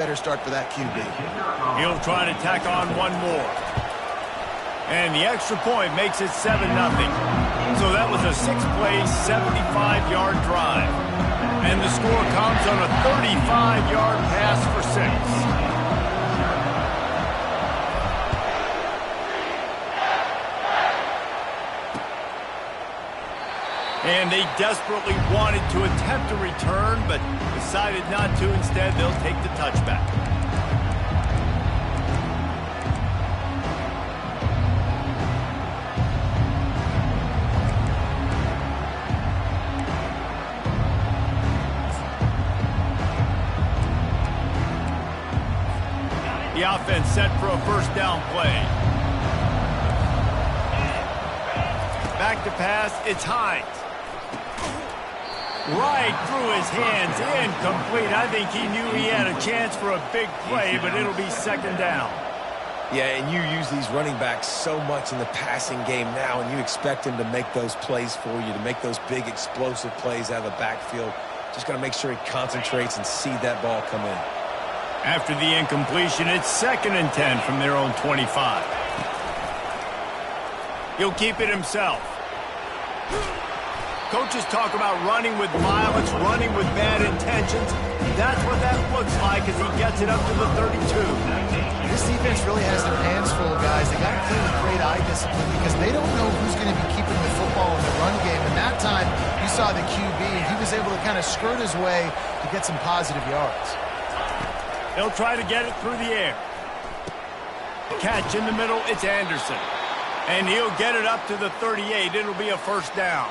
Better start for that QB. He'll try to tack on one more. And the extra point makes it 7-0. So that was a 6-play, 75-yard drive. And the score comes on a 35-yard pass for 6. And they desperately wanted to attempt a return, but decided not to. Instead, they'll take the touchback. The offense set for a first down play. Back to pass, it's Hines. Right through his hands, incomplete. I think he knew he had a chance for a big play, but it'll be second down. Yeah, and you use these running backs so much in the passing game now, and you expect him to make those plays for you, to make those big explosive plays out of the backfield. Just got to make sure he concentrates and see that ball come in. After the incompletion, it's 2nd and 10 from their own 25. He'll keep it himself. Coaches talk about running with violence, running with bad intentions. That's what that looks like as he gets it up to the 32. This defense really has their hands full, guys. They got to play with great eye discipline because they don't know who's going to be keeping the football in the run game. And that time, you saw the QB, and he was able to kind of skirt his way to get some positive yards. He'll try to get it through the air. Catch in the middle, it's Anderson. And he'll get it up to the 38. It'll be a first down.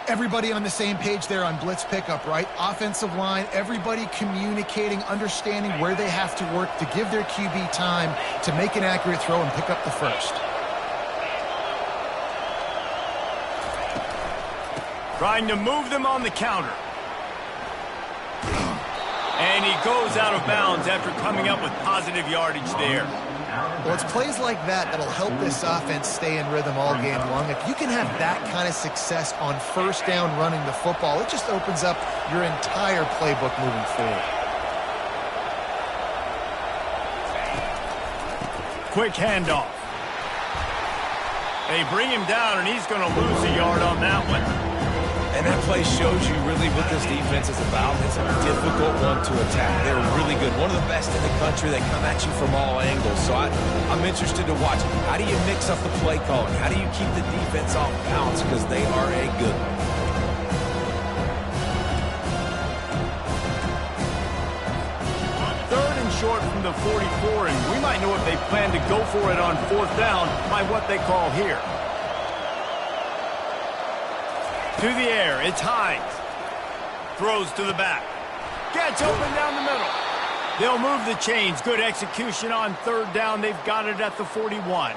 Everybody on the same page there on blitz pickup, right? Offensive line, everybody communicating, understanding where they have to work to give their QB time to make an accurate throw and pick up the first. Trying to move them on the counter. And he goes out of bounds after coming up with positive yardage there. Well, it's plays like that that'll help this offense stay in rhythm all game long. If you can have that kind of success on first down running the football, it just opens up your entire playbook moving forward. Quick handoff. They bring him down, and he's going to lose a yard on that one. And that play shows you really what this defense is about. It's a difficult one to attack. They're really good. One of the best in the country. They come at you from all angles. So I'm interested to watch. How do you mix up the play calling? How do you keep the defense off balance? Because they are a good one. Third and short from the 44, and we might know if they plan to go for it on fourth down by what they call here. To the air, it's Hines. Throws to the back. Gets open down the middle. They'll move the chains. Good execution on third down. They've got it at the 41.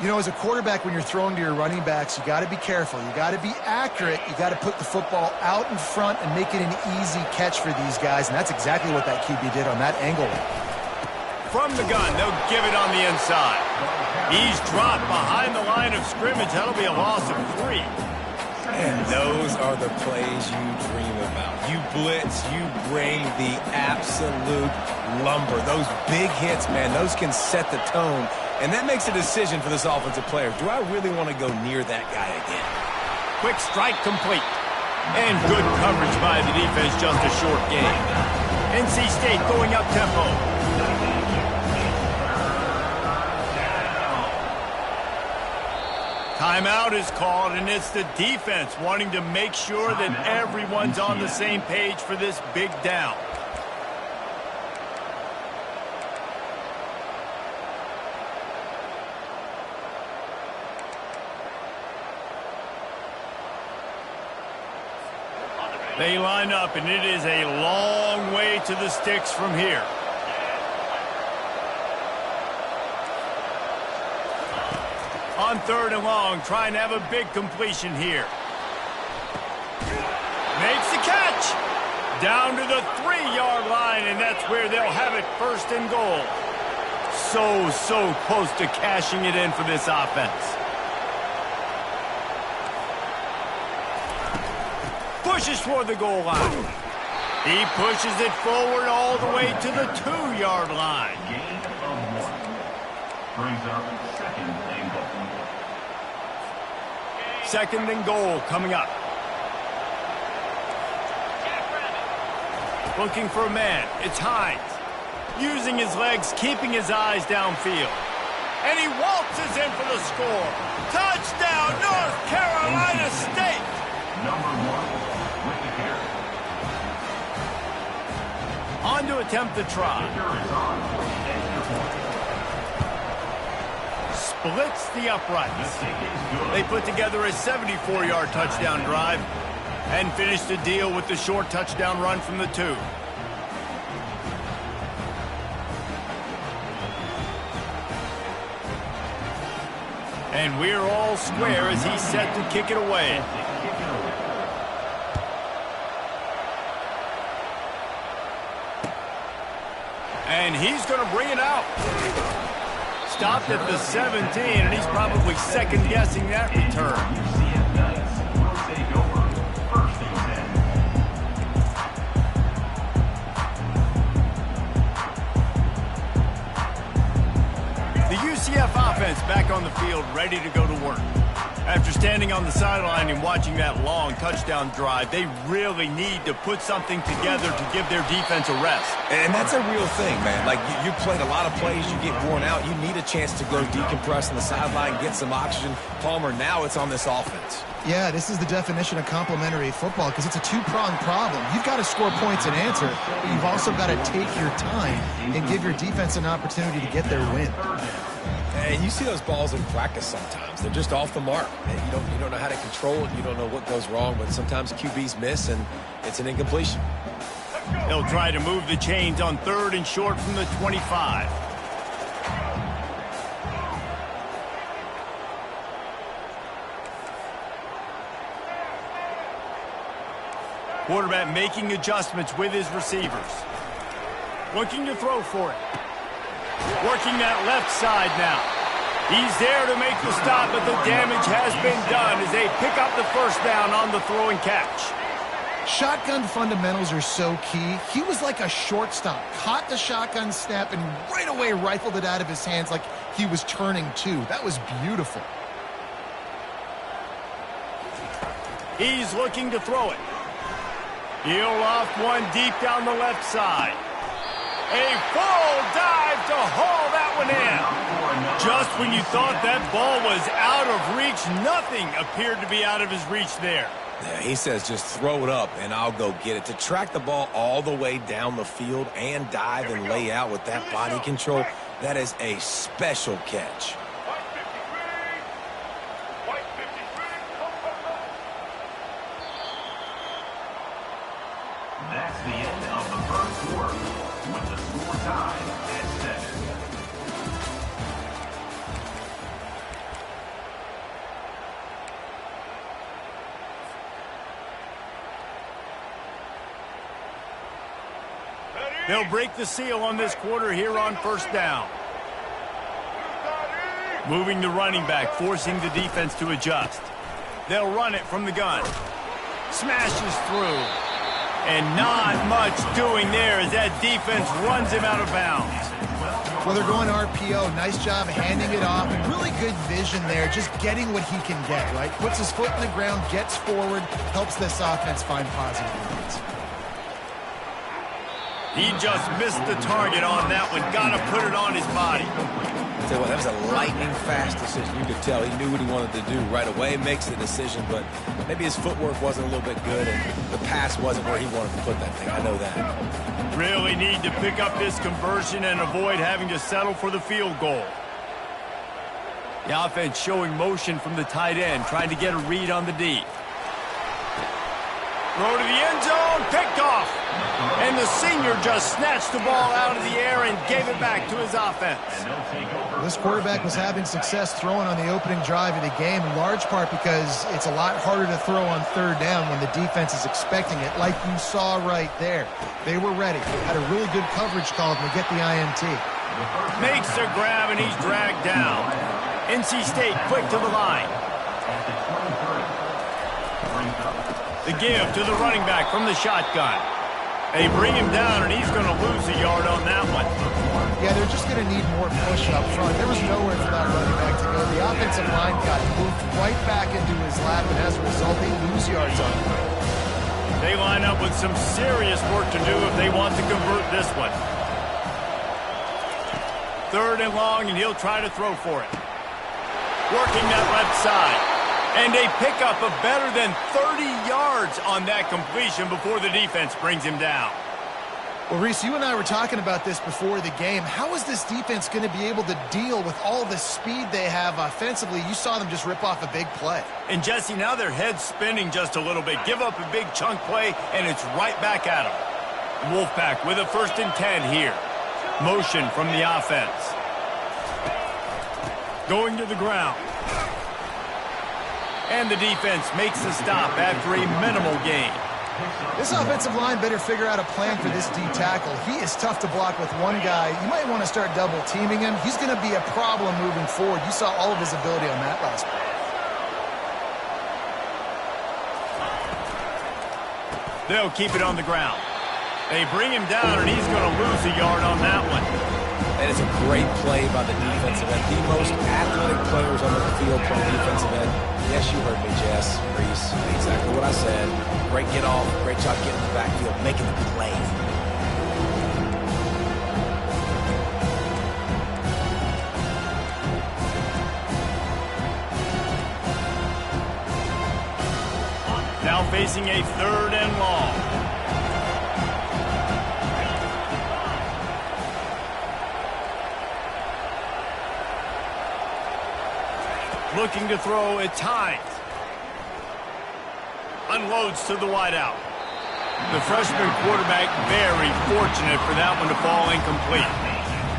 You know, as a quarterback, when you're throwing to your running backs, you got to be careful. You got to be accurate. You got to put the football out in front and make it an easy catch for these guys, and that's exactly what that QB did on that angle. From the gun, they'll give it on the inside. He's dropped behind the line of scrimmage. That'll be a loss of 3. And those are the plays you dream about. You blitz, you bring the absolute lumber. Those big hits, man, those can set the tone. And that makes a decision for this offensive player. Do I really want to go near that guy again? Quick strike complete. And good coverage by the defense, just a short gain. NC State going up tempo. Timeout is called, and it's the defense wanting to make sure that everyone's on the same page for this big down. They line up, and it is a long way to the sticks from here. On third and long, trying to have a big completion here. Makes the catch. Down to the 3-yard line, and that's where they'll have it first and goal. So close to cashing it in for this offense. Pushes toward the goal line. He pushes it forward all the way to the 2-yard line. Gain of 1. Brings up second and goal. Second and goal coming up. Looking for a man. It's Hines. Using his legs, keeping his eyes downfield. And he waltzes in for the score. Touchdown, North Carolina State! Number 1 with the carry. On to attempt the try. Splits the uprights. They put together a 74-yard touchdown drive and finish the deal with the short touchdown run from the 2. And we're all square as he's set to kick it away. And he's going to bring it out. Stopped at the 17, and he's probably second-guessing that return. UCF offense back on the field, ready to go to work. After standing on the sideline and watching that long touchdown drive, they really need to put something together to give their defense a rest. And that's a real thing, man. Like, you played a lot of plays, you get worn out, you need a chance to go decompress on the sideline, get some oxygen. Palmer, now it's on this offense. Yeah, this is the definition of complementary football because it's a two-pronged problem. You've got to score points and answer, but you've also got to take your time and give your defense an opportunity to get their win. And you see those balls in practice sometimes. They're just off the mark. And you don't know how to control it. You don't know what goes wrong, but sometimes QBs miss, and it's an incompletion. They'll try to move the chains on 3rd and short from the 25. Quarterback making adjustments with his receivers. Looking to throw for it. Working that left side now. He's there to make the stop, but the damage has been done as they pick up the first down on the throw and catch. Shotgun fundamentals are so key. He was like a shortstop. Caught the shotgun snap and right away rifled it out of his hands like he was turning two. That was beautiful. He's looking to throw it. He'll off one deep down the left side. A full dive to haul that one in. Just when you thought that ball was out of reach, nothing appeared to be out of his reach there. Yeah, he says just throw it up and I'll go get it. To track the ball all the way down the field and dive and lay out with that body control, that is a special catch. That's the end of the first quarter, with the score tied at 7. They'll break the seal on this quarter here on first down. Moving the running back, forcing the defense to adjust. They'll run it from the gun. Smashes through. And not much doing there as that defense runs him out of bounds. Well, they're going RPO. Nice job handing it off. And really good vision there, just getting what he can get, right? Puts his foot in the ground, gets forward, helps this offense find positive points. He just missed the target on that one. Got to put it on his body. Tell you what, that was a lightning-fast decision. You could tell he knew what he wanted to do right away. Makes the decision, but maybe his footwork wasn't a little bit good, and the pass wasn't where he wanted to put that thing. I know that. Really need to pick up this conversion and avoid having to settle for the field goal. The offense showing motion from the tight end, trying to get a read on the D. Throw to the end zone, picked off. And the senior just snatched the ball out of the air and gave it back to his offense. This quarterback was having success throwing on the opening drive of the game, in large part because it's a lot harder to throw on 3rd down when the defense is expecting it, like you saw right there. They were ready. Had a really good coverage call to get the INT. Makes the grab, and he's dragged down. NC State quick to the line. The give to the running back from the shotgun. They bring him down, and he's going to lose a yard on that one. Yeah, they're just going to need more push up front. There was nowhere for that running back to go. The offensive line got moved right back into his lap, and as a result, they lose yards on him. They line up with some serious work to do if they want to convert this one. 3rd and long, and he'll try to throw for it. Working that left side. And they pick up a better than 30 yards on that completion before the defense brings him down. Well, Reese, you and I were talking about this before the game. How is this defense going to be able to deal with all the speed they have offensively? You saw them just rip off a big play. And, Jesse, now their head's spinning just a little bit. Give up a big chunk play, and it's right back at them. Wolfpack with a 1st and 10 here. Motion from the offense. Going to the ground. And the defense makes the stop after a minimal gain. This offensive line better figure out a plan for this D tackle. He is tough to block with one guy. You might want to start double teaming him. He's going to be a problem moving forward. You saw all of his ability on that last play. They'll keep it on the ground. They bring him down, and he's going to lose a yard on that one. That is a great play by the defensive end. The most athletic players on the field play defensive end. Yes, you heard me, Jess, Reese. Exactly what I said. Great get off. Great job getting in the backfield, making the play. Now facing a 3rd and long. Looking to throw at times. Unloads to the wideout. The freshman quarterback very fortunate for that one to fall incomplete.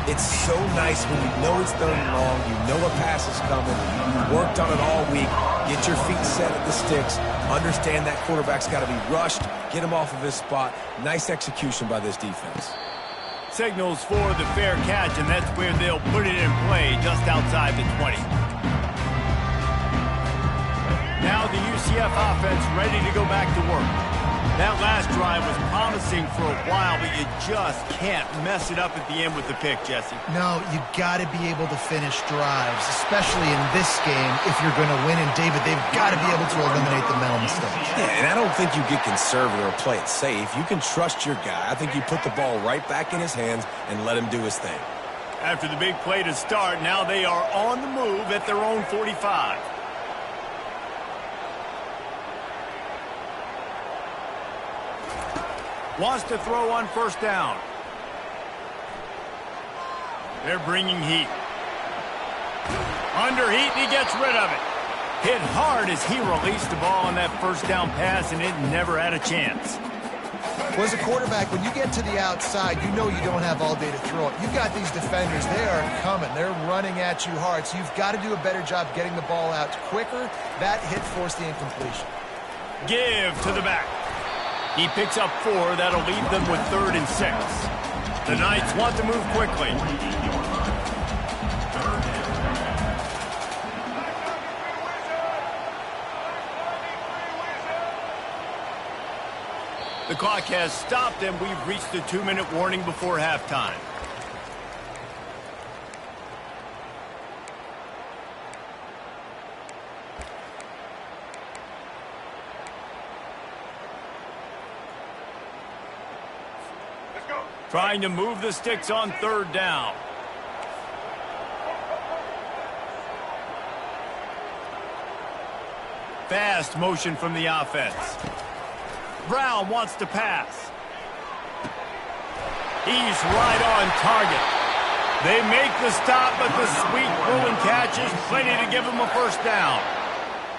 It's so nice when you know it's 3rd and long, you know a pass is coming, you worked on it all week, get your feet set at the sticks, understand that quarterback's got to be rushed, get him off of his spot. Nice execution by this defense. Signals for the fair catch, and that's where they'll put it in play just outside the 20. Now the UCF offense ready to go back to work. That last drive was promising for a while, but you just can't mess it up at the end with the pick, Jesse. No, you got to be able to finish drives, especially in this game if you're going to win. And, David, they've got to be able to eliminate the mental mistakes. Yeah, and I don't think you get conservative or play it safe. You can trust your guy. I think you put the ball right back in his hands and let him do his thing. After the big play to start, now they are on the move at their own 45. Wants to throw on 1st down. They're bringing heat. Under heat, and he gets rid of it. Hit hard as he released the ball on that 1st down pass, and it never had a chance. Well, as a quarterback, when you get to the outside, you know you don't have all day to throw it. You've got these defenders. They are coming. They're running at you hard, so you've got to do a better job getting the ball out quicker. That hit forced the incompletion. Give to the back. He picks up 4. That'll leave them with 3rd and 6. The Knights want to move quickly. The clock has stopped, and we've reached the 2-minute warning before halftime. Trying to move the sticks on 3rd down. Fast motion from the offense. Brown wants to pass. He's right on target. They make the stop, but the sweet Bruin catch is plenty to give him a 1st down.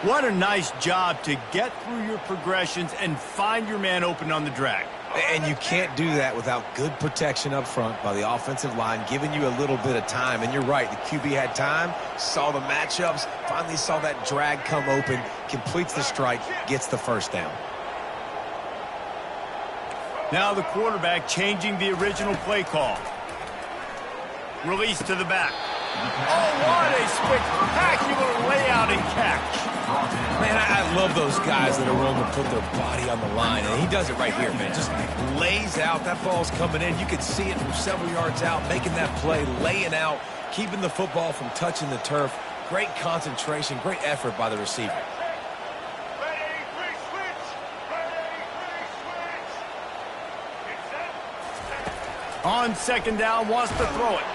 What a nice job to get through your progressions and find your man open on the drag. And you can't do that without good protection up front by the offensive line, giving you a little bit of time. And you're right, the QB had time, saw the matchups, finally saw that drag come open, completes the strike, gets the 1st down. Now the quarterback changing the original play call. Release to the back. Oh, what a spectacular layout and catch. Man, I love those guys that are willing to put their body on the line, and he does it right here, man. Just lays out. That ball's coming in. You can see it from several yards out, making that play, laying out, keeping the football from touching the turf. Great concentration, great effort by the receiver. On second down, wants to throw it.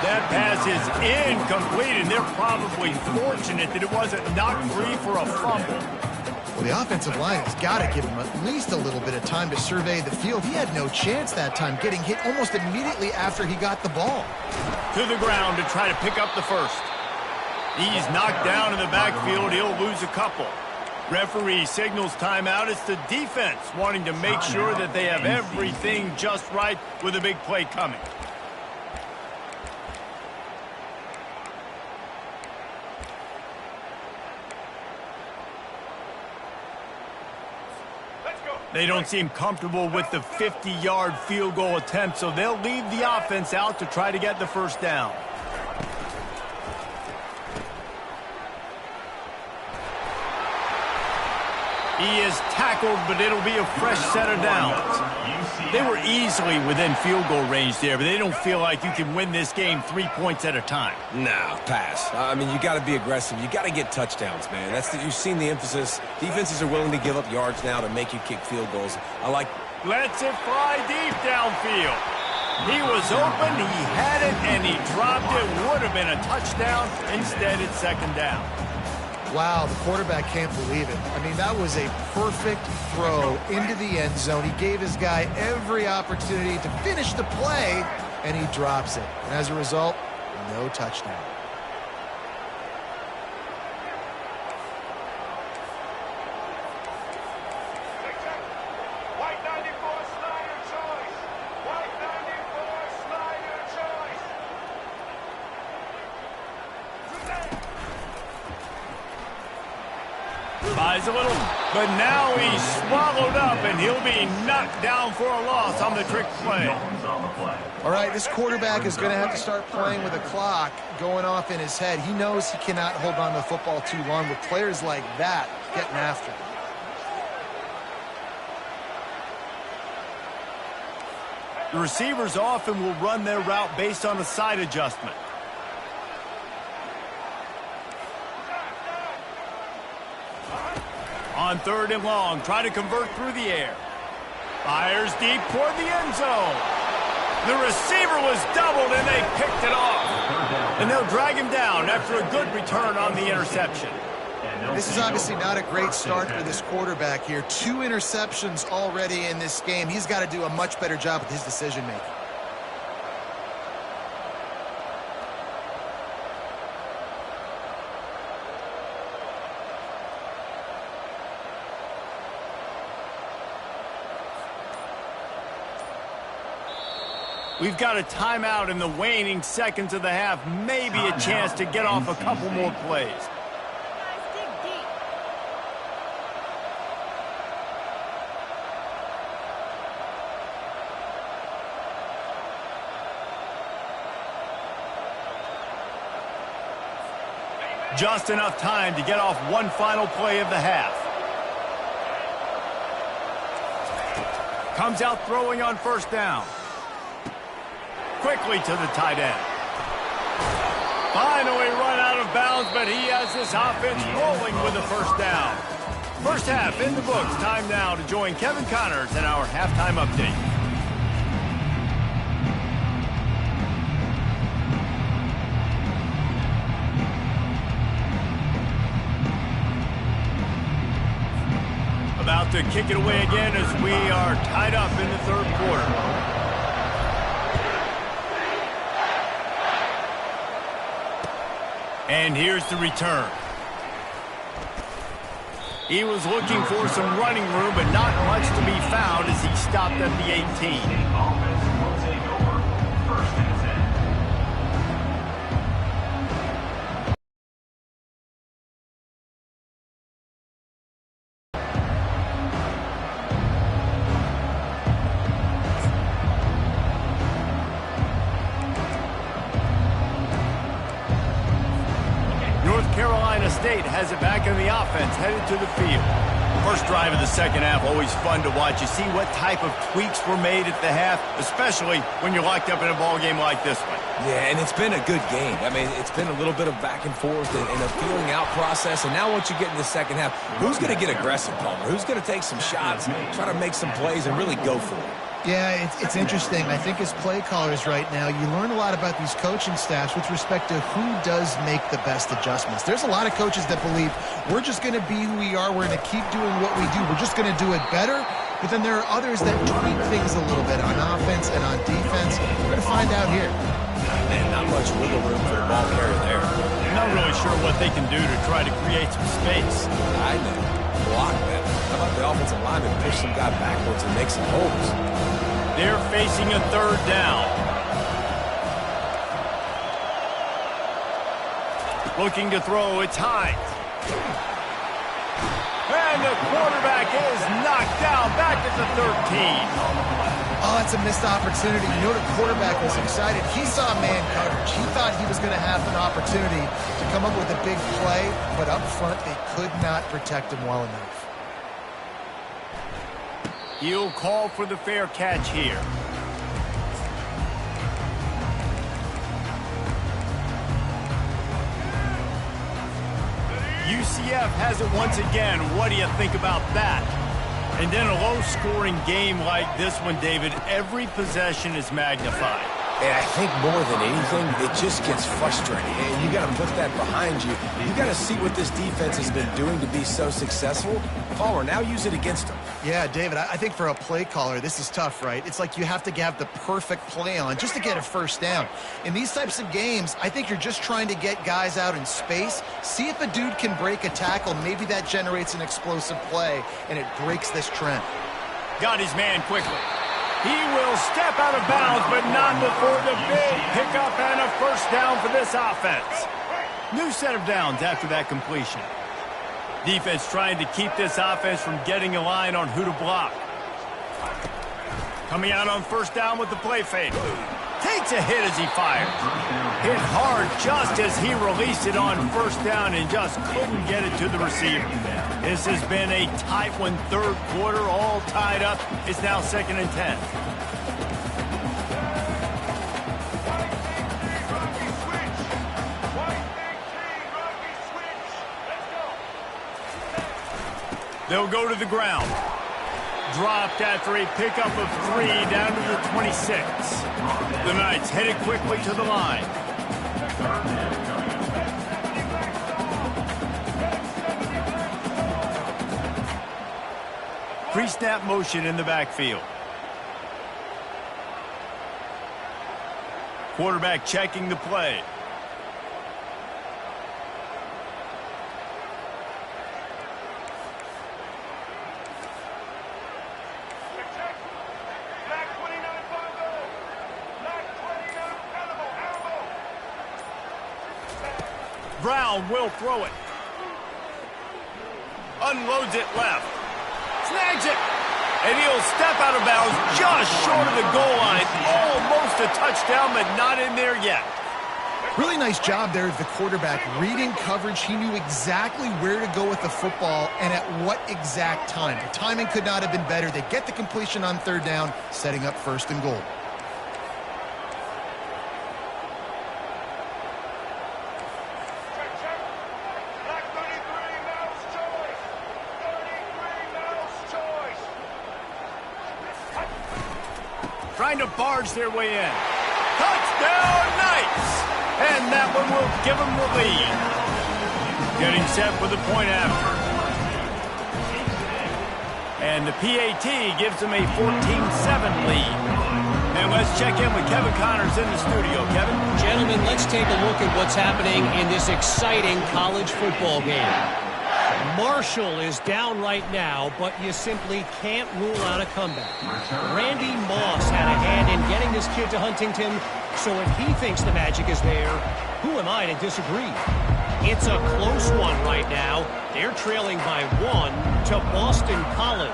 That pass is incomplete, and they're probably fortunate that it wasn't knocked free for a fumble. Well, the offensive line has got to give him at least a little bit of time to survey the field. He had no chance that time, getting hit almost immediately after he got the ball. To the ground to try to pick up the first. He's knocked down in the backfield. He'll lose a couple. Referee signals timeout. It's the defense wanting to make sure that they have everything just right with a big play coming. They don't seem comfortable with the 50-yard field goal attempt, so they'll leave the offense out to try to get the first down. He is tackled, but it'll be a fresh set of downs. They were easily within field goal range there, but they don't feel like you can win this game 3 points at a time. No, pass. I mean, you got to be aggressive. You got to get touchdowns, man. You've seen the emphasis. Defenses are willing to give up yards now to make you kick field goals. Lets it fly deep downfield. He was open, he had it, and he dropped it. Would have been a touchdown. Instead, it's second down. Wow, the quarterback can't believe it. I mean, that was a perfect throw into the end zone. He gave his guy every opportunity to finish the play, and he drops it. And as a result, no touchdown. Buys a little, but now he's swallowed up, and he'll be knocked down for a loss on the trick play. All right, this quarterback is going to have to start playing with a clock going off in his head. He knows he cannot hold on to the football too long with players like that getting after him. The receivers often will run their route based on a side adjustment. On third and long, try to convert through the air. Fires deep toward the end zone. The receiver was doubled, and they picked it off. And they'll drag him down after a good return on the interception. This is obviously not a great start for this quarterback here. 2 interceptions already in this game. He's got to do a much better job with his decision-making. We've got a timeout in the waning seconds of the half. Maybe a chance to get off a couple more plays. Just enough time to get off one final play of the half. Comes out throwing on first down. Quickly to the tight end. Finally run out of bounds, but he has this offense rolling with the first down. First half in the books. Time now to join Kevin Connors in our halftime update. About to kick it away again as we are tied up in the third quarter. And here's the return. He was looking for some running room, but not much to be found as he stopped at the 18. Carolina Indiana State has it back in the offense, headed to the field. First drive of the second half, always fun to watch. You see what type of tweaks were made at the half, especially when you're locked up in a ball game like this one. Yeah, and it's been a good game. I mean, it's been a little bit of back and forth and a feeling out process. And now once you get in the second half, who's going to get aggressive, Palmer? Who's going to take some shots, try to make some plays, and really go for it? Yeah, it's interesting. I think as play callers right now, you learn a lot about these coaching staffs with respect to who does make the best adjustments. There's a lot of coaches that believe we're just going to be who we are. We're going to keep doing what we do. We're just going to do it better. But then there are others that tweak things a little bit on offense and on defense. We're going to find out here. Man, not much wiggle room for the ball carrier there. Not really sure what they can do to try to create some space. I know. Block that. How about the offensive lineman push some guy backwards and make some holes? They're facing a third down. Looking to throw, it's Hines. And the quarterback is knocked down back at the 13. Oh, that's a missed opportunity. You know the quarterback was excited. He saw man coverage. He thought he was going to have an opportunity to come up with a big play, but up front they could not protect him well enough. He'll call for the fair catch here. UCF has it once again. What do you think about that? And then a low-scoring game like this one, David, every possession is magnified. And I think more than anything, it just gets frustrating. And you got to put that behind you. You got to see what this defense has been doing to be so successful. Palmer, now use it against them. Yeah, David, I think for a play caller, this is tough, right? It's like you have to have the perfect play on just to get a first down. In these types of games, I think you're just trying to get guys out in space, see if a dude can break a tackle. Maybe that generates an explosive play, and it breaks this trend. Got his man quickly. He will step out of bounds, but not before the big pickup and a first down for this offense. New set of downs after that completion. Defense trying to keep this offense from getting a line on who to block. Coming out on first down with the play fake. Takes a hit as he fires. Hit hard just as he released it on first down and just couldn't get it to the receiver. This has been a tight one, third quarter, all tied up. It's now 2nd and 10. They'll go to the ground. Dropped after a pickup of 3 down to the 26. The Knights headed quickly to the line. Pre-snap motion in the backfield. Quarterback checking the play. Brown will throw it. Unloads it left. Snags it. And he'll step out of bounds just short of the goal line. Almost a touchdown, but not in there yet. Really nice job there of the quarterback. Reading coverage, he knew exactly where to go with the football and at what exact time. The timing could not have been better. They get the completion on third down, setting up 1st and goal. Trying to barge their way in. Touchdown, Knights! And that one will give them the lead. Getting set for the point after. And the PAT gives them a 14-7 lead. And let's check in with Kevin Connors in the studio. Kevin? Gentlemen, let's take a look at what's happening in this exciting college football game. Marshall is down right now, but you simply can't rule out a comeback. Randy Moss had a hand in getting this kid to Huntington, so if he thinks the magic is there, who am I to disagree? It's a close one right now. They're trailing by 1 to Boston College.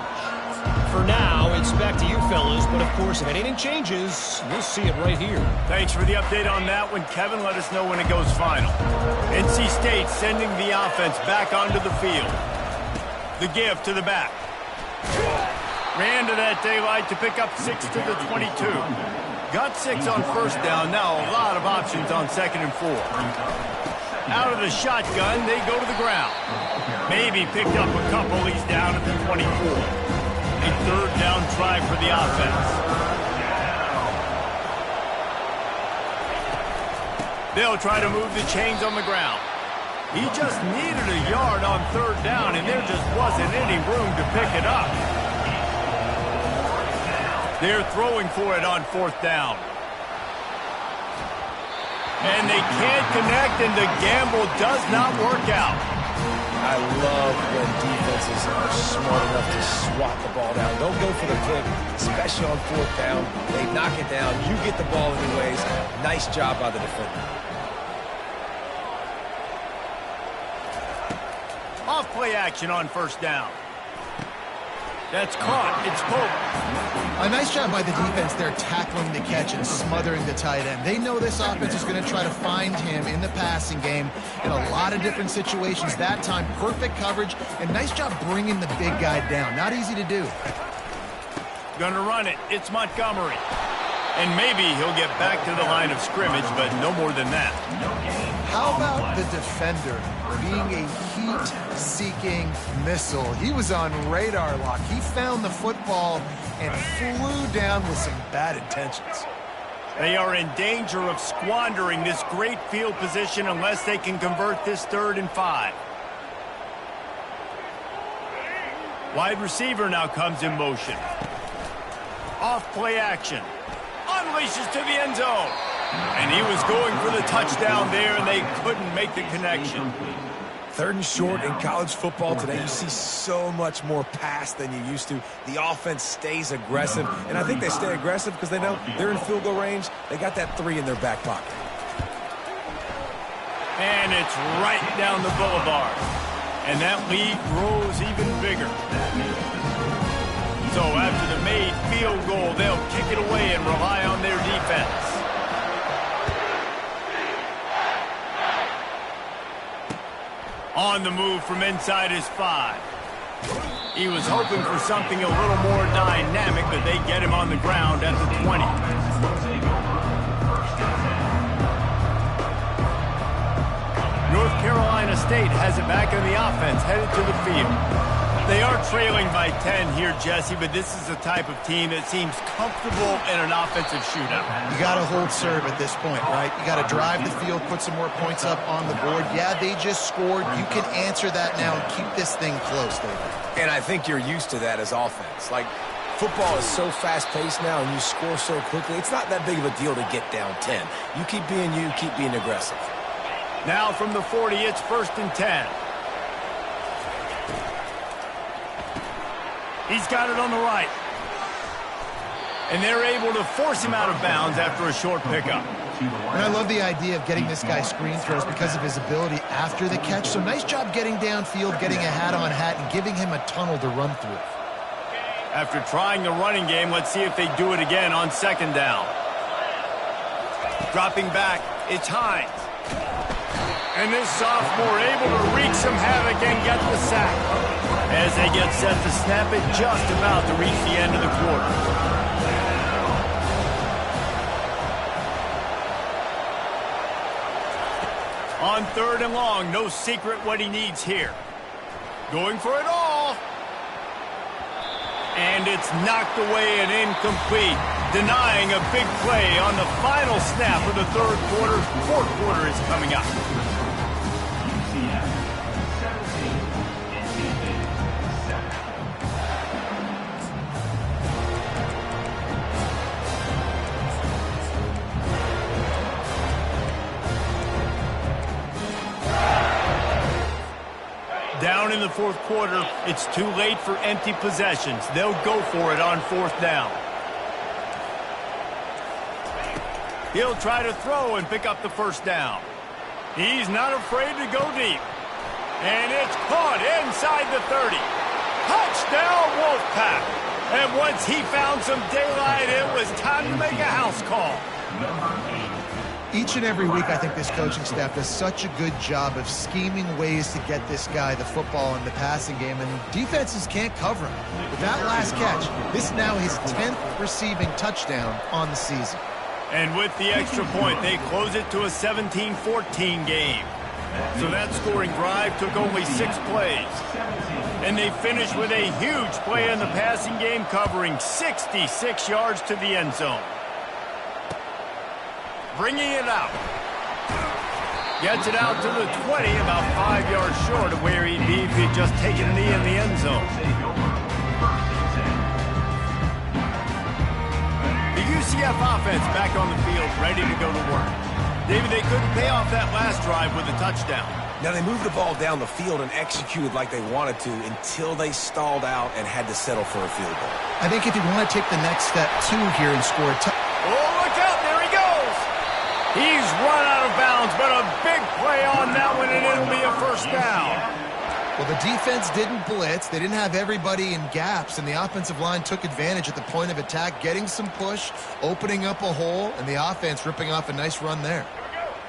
for now, it's back to you fellas. But, of course, if anything changes, we'll see it right here. Thanks for the update on that one, Kevin. Let us know when it goes final. NC State sending the offense back onto the field. The give to the back. Ran to that daylight to pick up 6 to the 22. Got 6 on first down. Now a lot of options on 2nd and 4. Out of the shotgun, they go to the ground. Maybe picked up a couple. He's down at the 24. A 3rd down try for the offense. They'll try to move the chains on the ground. He just needed a yard on 3rd down, and there just wasn't any room to pick it up. They're throwing for it on 4th down. And they can't connect, and the gamble does not work out. I love when defenses are smart enough to swat the ball down. Don't go for the pick, especially on 4th down. They knock it down. You get the ball anyways. Nice job by the defender. Off play action on 1st down. That's caught. It's Pope. A nice job by the defense there tackling the catch and smothering the tight end. They know this offense is going to try to find him in the passing game in a lot of different situations. That time, perfect coverage, and nice job bringing the big guy down. Not easy to do. Gonna run it. It's Montgomery. And maybe he'll get back to the line of scrimmage, but no more than that. How about the defender being a heat-seeking missile? He was on radar lock. He found the football and flew down with some bad intentions. They are in danger of squandering this great field position unless they can convert this 3rd and 5. Wide receiver now comes in motion. Off play action. Unleashes to the end zone. And he was going for the touchdown there, and they couldn't make the connection. 3rd and short in college football today. You see so much more pass than you used to. The offense stays aggressive, and I think they stay aggressive because they know they're in field goal range. They got that 3 in their back pocket. And it's right down the boulevard. And that lead grows even bigger. So after the made field goal, they'll kick it away and rely on their defense. On the move from inside his 5. He was hoping for something a little more dynamic, but they get him on the ground at the 20. North Carolina State has it back in the offense, headed to the field. They are trailing by 10 here, Jesse, but this is the type of team that seems comfortable in an offensive shootout. You got to hold serve at this point, right? You got to drive the field, put some more points up on the board. Yeah, they just scored. You can answer that now and keep this thing close, David. And I think you're used to that as offense. Like, football is so fast-paced now, and you score so quickly. It's not that big of a deal to get down 10. You keep being you, keep being aggressive. Now from the 40, it's 1st and 10. He's got it on the right. And they're able to force him out of bounds after a short pickup. And I love the idea of getting this guy screen throws because of his ability after the catch. So nice job getting downfield, getting a hat-on-hat, and giving him a tunnel to run through. After trying the running game, let's see if they do it again on 2nd down. Dropping back, it's Hines. And this sophomore able to wreak some havoc and get the sack. As they get set to snap it, just about to reach the end of the quarter. On 3rd and long, no secret what he needs here. Going for it all. And it's knocked away and incomplete, denying a big play on the final snap of the 3rd quarter. 4th quarter is coming up. Down in the 4th quarter, it's too late for empty possessions. They'll go for it on 4th down. He'll try to throw and pick up the 1st down. He's not afraid to go deep. And it's caught inside the 30. Touchdown, Wolfpack! And once he found some daylight, it was time to make a house call. Each and every week, I think this coaching staff does such a good job of scheming ways to get this guy the football in the passing game, and defenses can't cover him. With that last catch, this is now his 10th receiving touchdown on the season. And with the extra point, they close it to a 17-14 game. So that scoring drive took only 6 plays. And they finished with a huge play in the passing game, covering 66 yards to the end zone. Bringing it out. Gets it out to the 20, about 5 yards short of where he'd be if he'd just taken a knee in the end zone. The UCF offense back on the field, ready to go to work. David, they couldn't pay off that last drive with a touchdown. Now, they moved the ball down the field and executed like they wanted to until they stalled out and had to settle for a field goal. I think if you want to take the next step, too, here and score a touchdown. Oh, look out, there he goes! He's run out of bounds, but a big play on that one, and it'll be a first down. Well, the defense didn't blitz. They didn't have everybody in gaps, and the offensive line took advantage at the point of attack, getting some push, opening up a hole, and the offense ripping off a nice run there.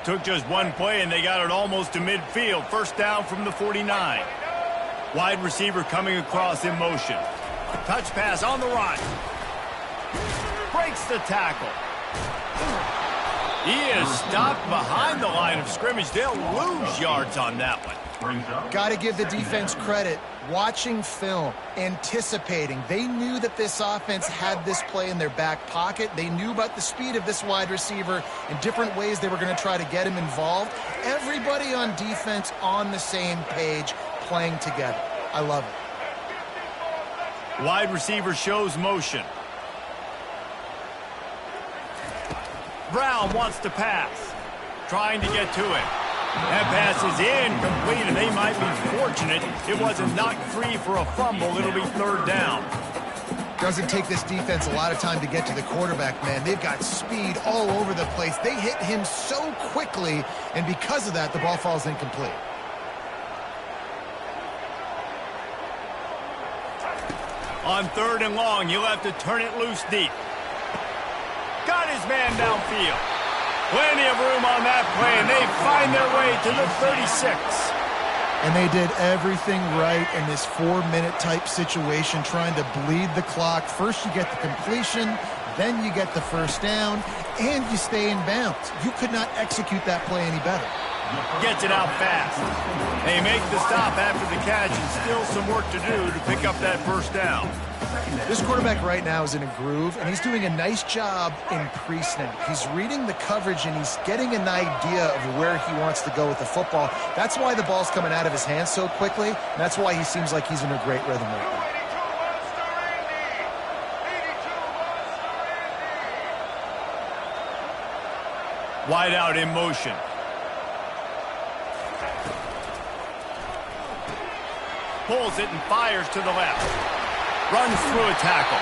Took just one play, and they got it almost to midfield. First down from the 49. Wide receiver coming across in motion. Touch pass on the run. Breaks the tackle. He is stopped behind the line of scrimmage. They'll lose yards on that one. Got to give the defense credit. Watching film, anticipating. They knew that this offense had this play in their back pocket. They knew about the speed of this wide receiver and different ways they were going to try to get him involved. Everybody on defense on the same page, playing together. I love it. Wide receiver shows motion. Brown wants to pass. Trying to get to it. That pass is incomplete, and they might be fortunate it wasn't knocked free for a fumble. It'll be third down. Doesn't take this defense a lot of time to get to the quarterback, man. They've got speed all over the place. They hit him so quickly, and because of that, the ball falls incomplete. On third and long, you'll have to turn it loose deep. Got his man downfield. Plenty of room on that play, and they find their way to the 36. And they did everything right in this 4-minute type situation, trying to bleed the clock. First you get the completion, then you get the first down, and you stay in bounds. You could not execute that play any better. Gets it out fast. They make the stop after the catch, and still some work to do to pick up that first down. This quarterback right now is in a groove, and he's doing a nice job in pre-snap. He's reading the coverage, and he's getting an idea of where he wants to go with the football. That's why the ball's coming out of his hands so quickly, and that's why he seems like he's in a great rhythm right now. Wide out in motion. Pulls it and fires to the left. Runs through a tackle.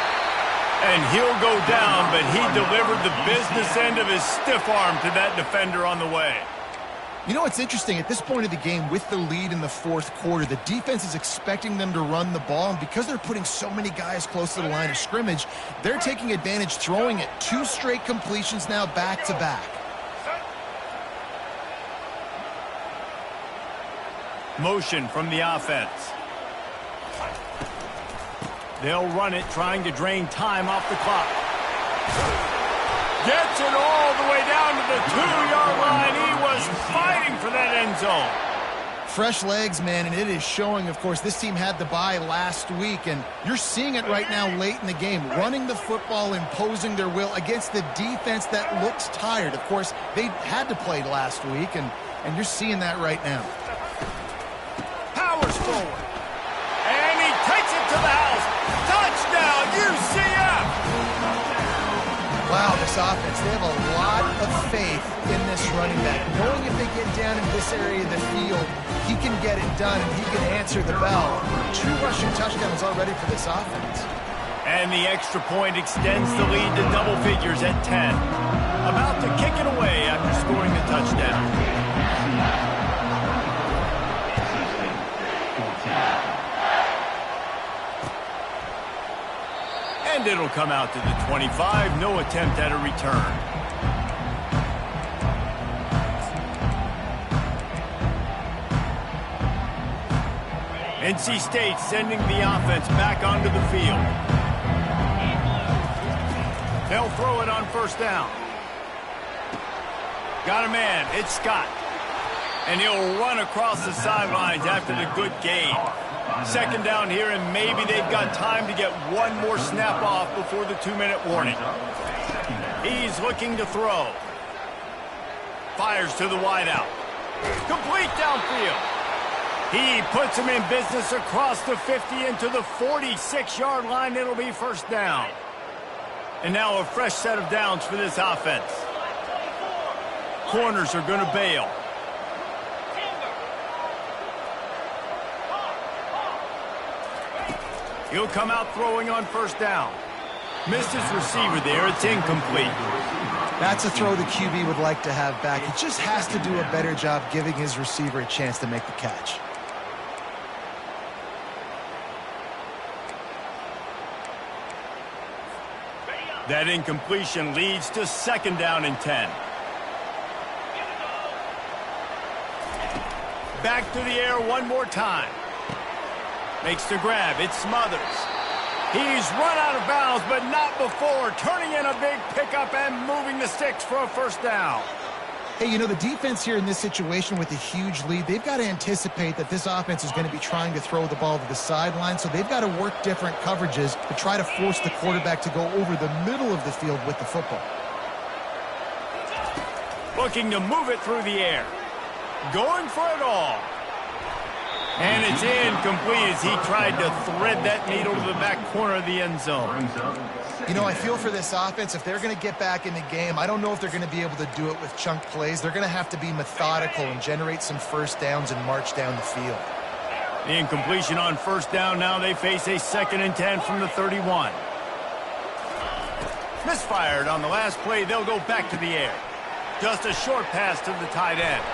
And he'll go down, but he delivered the business end of his stiff arm to that defender on the way. You know what's interesting? At this point of the game, with the lead in the fourth quarter, the defense is expecting them to run the ball, and because they're putting so many guys close to the line of scrimmage, they're taking advantage, throwing it 2 straight completions now back-to-back. Motion from the offense. They'll run it, trying to drain time off the clock. Gets it all the way down to the 2-yard line. He was fighting for that end zone. Fresh legs, man, and it is showing, of course. This team had the bye last week, and you're seeing it right now late in the game. Running the football, imposing their will against the defense that looks tired. Of course, they had to play last week, and you're seeing that right now. Powers forward. And he takes it to the house. Touchdown, UCF! Wow, this offense, they have a lot of faith in this running back. Knowing if they get down in this area of the field, he can get it done and he can answer the bell. 2 rushing touchdowns already for this offense. And the extra point extends the lead to double figures at 10. About to kick it away after scoring the touchdown. And it'll come out to the 25. No attempt at a return. NC State sending the offense back onto the field. They'll throw it on first down. Got a man. It's Scott. And he'll run across the sidelines after the good gain. Second down here, and maybe they've got time to get one more snap off before the 2-minute warning. He's looking to throw. Fires to the wideout. Complete downfield. He puts him in business across the 50 into the 46-yard line. It'll be first down. And now a fresh set of downs for this offense. Corners are going to bail. He'll come out throwing on first down. Missed his receiver there. It's incomplete. That's a throw the QB would like to have back. He just has to do a better job giving his receiver a chance to make the catch. That incompletion leads to second down and 10. Back to the air one more time. Makes the grab. It Smothers. He's run out of bounds, but not before. Turning in a big pickup and moving the sticks for a first down. Hey, you know, the defense here in this situation with a huge lead, they've got to anticipate that this offense is going to be trying to throw the ball to the sideline, so they've got to work different coverages to try to force the quarterback to go over the middle of the field with the football. Looking to move it through the air. Going for it all. And it's incomplete as he tried to thread that needle to the back corner of the end zone. You know, I feel for this offense, if they're going to get back in the game, I don't know if they're going to be able to do it with chunk plays. They're going to have to be methodical and generate some first downs and march down the field. The incompletion on first down. Now they face a 2nd and 10 from the 31. Misfired on the last play. They'll go back to the air. Just a short pass to the tight end.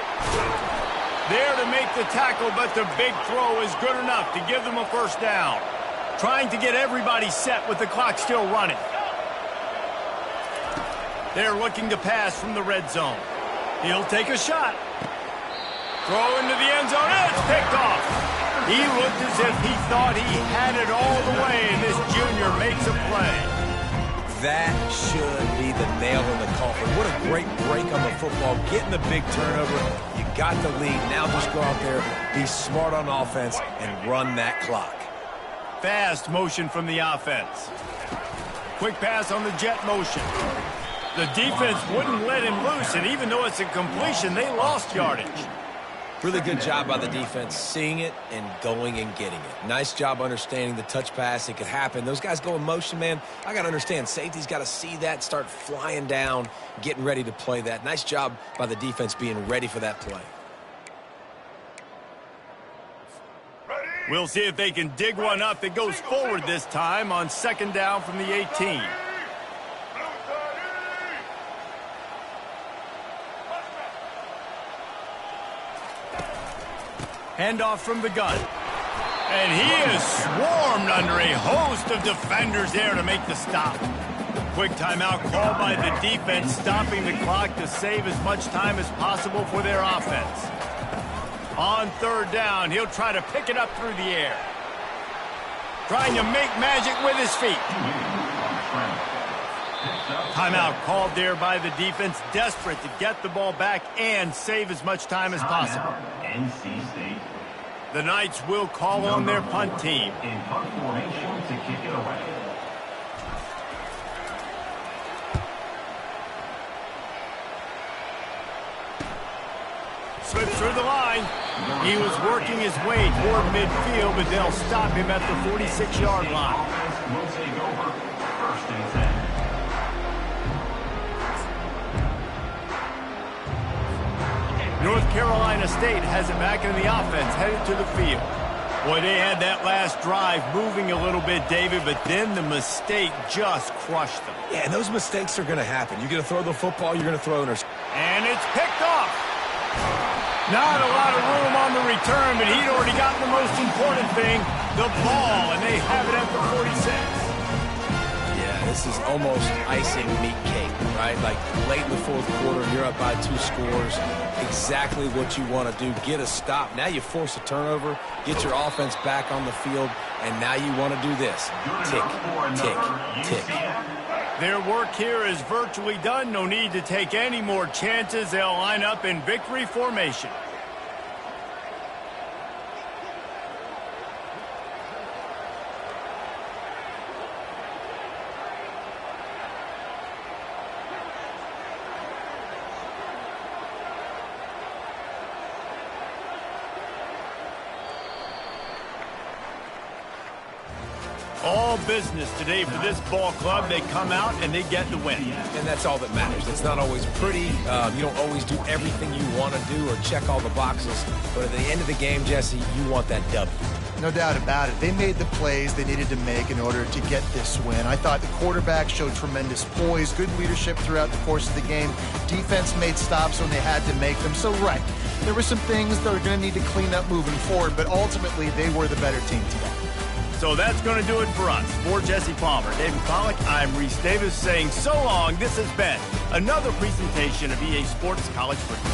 There to make the tackle, but the big throw is good enough to give them a first down. Trying to get everybody set with the clock still running. They're looking to pass from the red zone. He'll take a shot. Throw into the end zone, and it's picked off. He looked as if he thought he had it all the way, and this junior makes a play. That should be the nail in the coffin. What a great break on the football. Getting the big turnover. You got the lead. Now just go out there, be smart on offense, and run that clock. Fast motion from the offense. Quick pass on the jet motion. The defense wouldn't let him loose, and even though it's a completion, they lost yardage. Really good job by the defense, seeing it and going and getting it. Nice job understanding the touch pass. It could happen. Those guys go in motion, man. I got to understand, safety's got to see that, start flying down, getting ready to play that. Nice job by the defense being ready for that play. We'll see if they can dig one up that goes forward this time on 2nd down from the 18. Handoff from the gun. And he is swarmed under a host of defenders there to make the stop. Quick timeout called by the defense, stopping the clock to save as much time as possible for their offense. On 3rd down, he'll try to pick it up through the air. Trying to make magic with his feet. Timeout called there by the defense, desperate to get the ball back and save as much time as possible. NC State. The Knights will call on their punt team. In punt formation to kick it away. Slips through the line. He was working his way toward midfield, but they'll stop him at the 46-yard line. Offense will take over. 1st and 10. North Carolina State has it back in the offense, headed to the field. Boy, they had that last drive moving a little bit, David, but then the mistake just crushed them. Yeah, and those mistakes are going to happen. You're going to throw the football, you're going to throw interception. And it's picked off. Not a lot of room on the return, but he'd already gotten the most important thing, the ball, and they have it at the 46. Yeah, This is almost icing meat cake, right? Like late in the fourth quarter, you're up by 2 scores. Exactly what you want to do. Get a stop. Now you force a turnover, get your offense back on the field, and now you want to do this. Tick, tick, tick. Their work here is virtually done. No need to take any more chances. They'll line up in victory formation. All business today for this ball club. They come out and they get the win. And that's all that matters. It's not always pretty. You don't always do everything you want to do or check all the boxes. But at the end of the game, Jesse, you want that W. No doubt about it. They made the plays they needed to make in order to get this win. I thought the quarterback showed tremendous poise, good leadership throughout the course of the game. Defense made stops when they had to make them. So, right, there were some things that are going to need to clean up moving forward, but ultimately they were the better team today. So that's going to do it for us. For Jesse Palmer, David Pollack, I'm Reese Davis saying so long. This has been another presentation of EA Sports College Football.